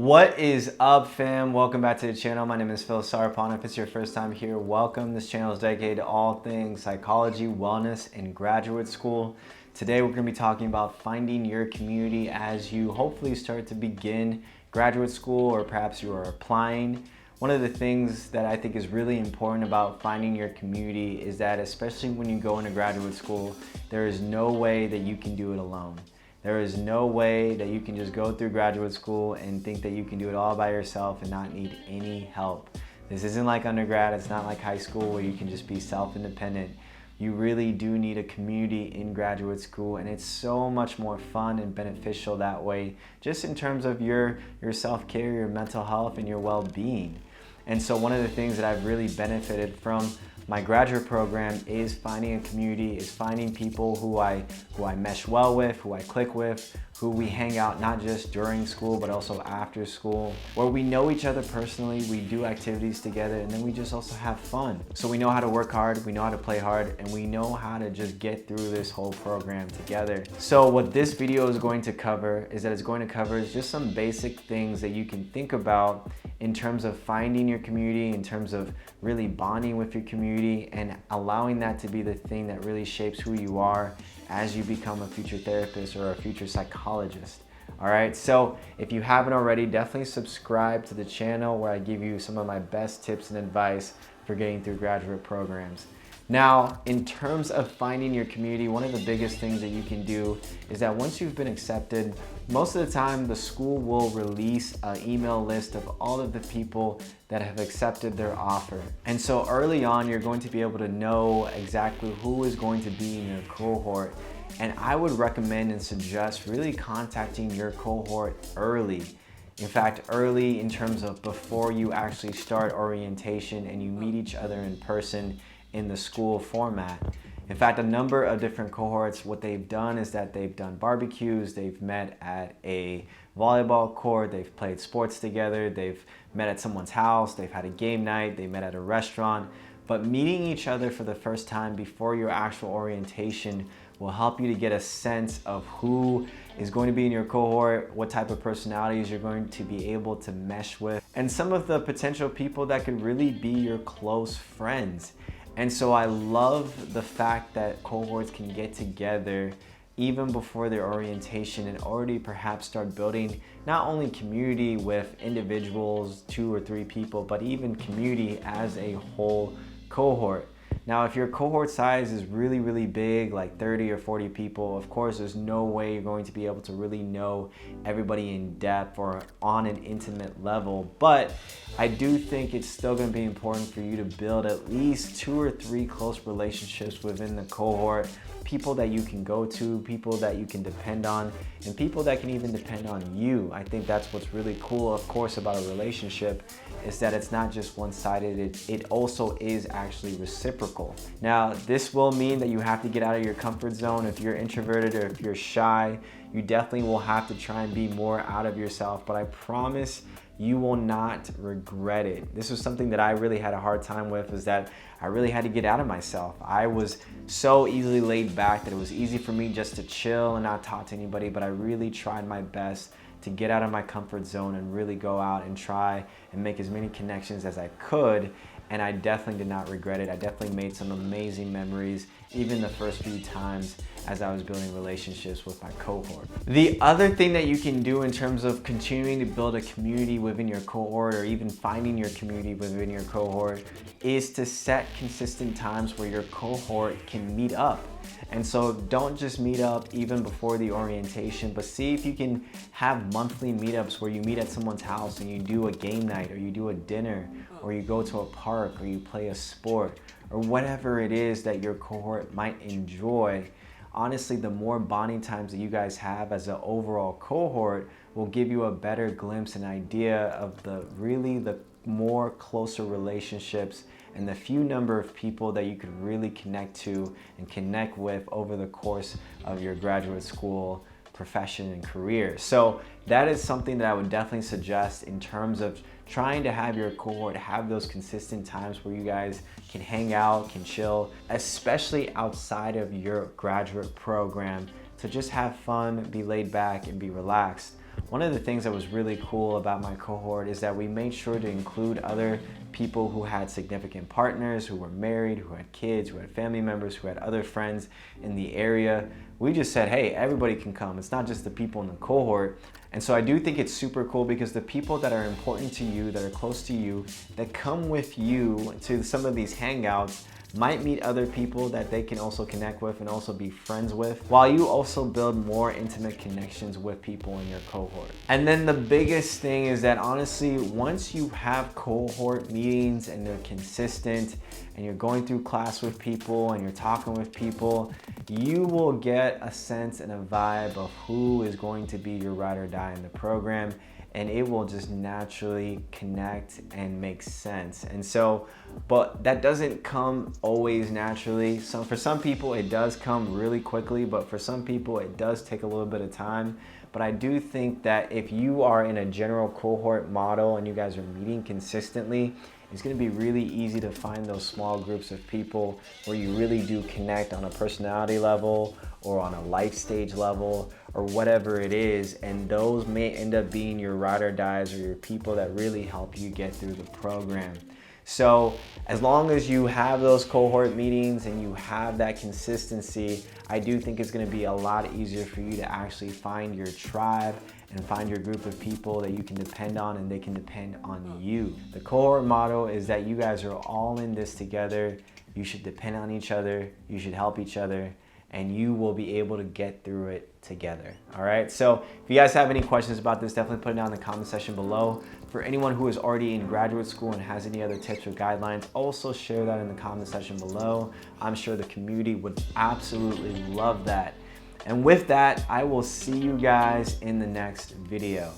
What is up, fam? Welcome back to the channel. My name is Phil Sarpon. If it's your first time here, welcome. This channel is dedicated to all things psychology, wellness, and graduate school. Today we're going to be talking about finding your community as you hopefully start to begin graduate school, or perhaps you are applying. One of the things that I think is really important about finding your community is that, especially when you go into graduate school, there is no way that you can do it alone. There is no way that you can just go through graduate school and think that you can do it all by yourself and not need any help. This isn't like undergrad, it's not like high school where you can just be self-independent. You really do need a community in graduate school, and it's so much more fun and beneficial that way, just in terms of your self-care, your mental health, and your well-being. And so one of the things that I've really benefited from my graduate program is finding a community, is finding people who I mesh well with, who I click with, who we hang out not just during school but also after school, where we know each other personally, we do activities together, and then we just also have fun. So we know how to work hard, we know how to play hard, and we know how to just get through this whole program together. So what this video is going to cover is that it's going to cover just some basic things that you can think about in terms of finding your community, in terms of really bonding with your community and allowing that to be the thing that really shapes who you are as you become a future therapist or a future psychologist. All right, so if you haven't already, definitely subscribe to the channel where I give you some of my best tips and advice for getting through graduate programs. Now, in terms of finding your community, one of the biggest things that you can do is that once you've been accepted, most of the time the school will release an email list of all of the people that have accepted their offer. And so early on, you're going to be able to know exactly who is going to be in your cohort. And I would recommend and suggest really contacting your cohort early. In fact, early in terms of before you actually start orientation and you meet each other in person in the school format. In fact, a number of different cohorts, what they've done is that they've done barbecues, they've met at a volleyball court, they've played sports together, they've met at someone's house, they've had a game night, they met at a restaurant. But meeting each other for the first time before your actual orientation will help you to get a sense of who is going to be in your cohort, what type of personalities you're going to be able to mesh with, and some of the potential people that could really be your close friends. And so I love the fact that cohorts can get together even before their orientation and already perhaps start building not only community with individuals, 2 or 3 people, but even community as a whole cohort. Now, if your cohort size is really, really big, like 30 or 40 people, of course, there's no way you're going to be able to really know everybody in depth or on an intimate level. But I do think it's still going to be important for you to build at least 2 or 3 close relationships within the cohort. People that you can go to, people that you can depend on, and people that can even depend on you. I think that's what's really cool, of course, about a relationship, is that it's not just one-sided, it also is actually reciprocal. Now, this will mean that you have to get out of your comfort zone. If you're introverted or if you're shy, you definitely will have to try and be more out of yourself, but I promise you will not regret it. This was something that I really had a hard time with, is that I really had to get out of myself. I was so easily laid back that it was easy for me just to chill and not talk to anybody, but I really tried my best to get out of my comfort zone and really go out and try and make as many connections as I could. And I definitely did not regret it. I definitely made some amazing memories, even the first few times as I was building relationships with my cohort. The other thing that you can do in terms of continuing to build a community within your cohort, or even finding your community within your cohort, is to set consistent times where your cohort can meet up. And so don't just meet up even before the orientation, but see if you can have monthly meetups where you meet at someone's house and you do a game night, or you do a dinner, or you go to a park, or you play a sport, or whatever it is that your cohort might enjoy. Honestly, the more bonding times that you guys have as an overall cohort will give you a better glimpse and idea of the more closer relationships and the few number of people that you could really connect to and connect with over the course of your graduate school profession and career. So that is something that I would definitely suggest in terms of trying to have your cohort have those consistent times where you guys can hang out, can chill, especially outside of your graduate program, to just have fun, be laid back, and be relaxed. one of the things that was really cool about my cohort is that we made sure to include other people who had significant partners, who were married, who had kids, who had family members, who had other friends in the area. We just said, hey, everybody can come. It's not just the people in the cohort. And so I do think it's super cool because the people that are important to you, that are close to you, that come with you to some of these hangouts might meet other people that they can also connect with and also be friends with, while you also build more intimate connections with people in your cohort. And then the biggest thing is that honestly, once you have cohort meetings and they're consistent and you're going through class with people and you're talking with people, you will get a sense and a vibe of who is going to be your ride or die in the program, and it will just naturally connect and make sense. And so, but that doesn't come always naturally. So for some people it does come really quickly, but for some people it does take a little bit of time. But I do think that if you are in a general cohort model and you guys are meeting consistently, it's gonna be really easy to find those small groups of people where you really do connect on a personality level or on a life stage level or whatever it is. And those may end up being your ride or dies or your people that really help you get through the program. So as long as you have those cohort meetings and you have that consistency, I do think it's gonna be a lot easier for you to actually find your tribe and find your group of people that you can depend on and they can depend on you. The cohort motto is that you guys are all in this together. You should depend on each other, you should help each other, and you will be able to get through it together. All right, so if you guys have any questions about this, definitely put it down in the comment section below. For anyone who is already in graduate school and has any other tips or guidelines, also share that in the comment section below. I'm sure the community would absolutely love that. And with that, I will see you guys in the next video.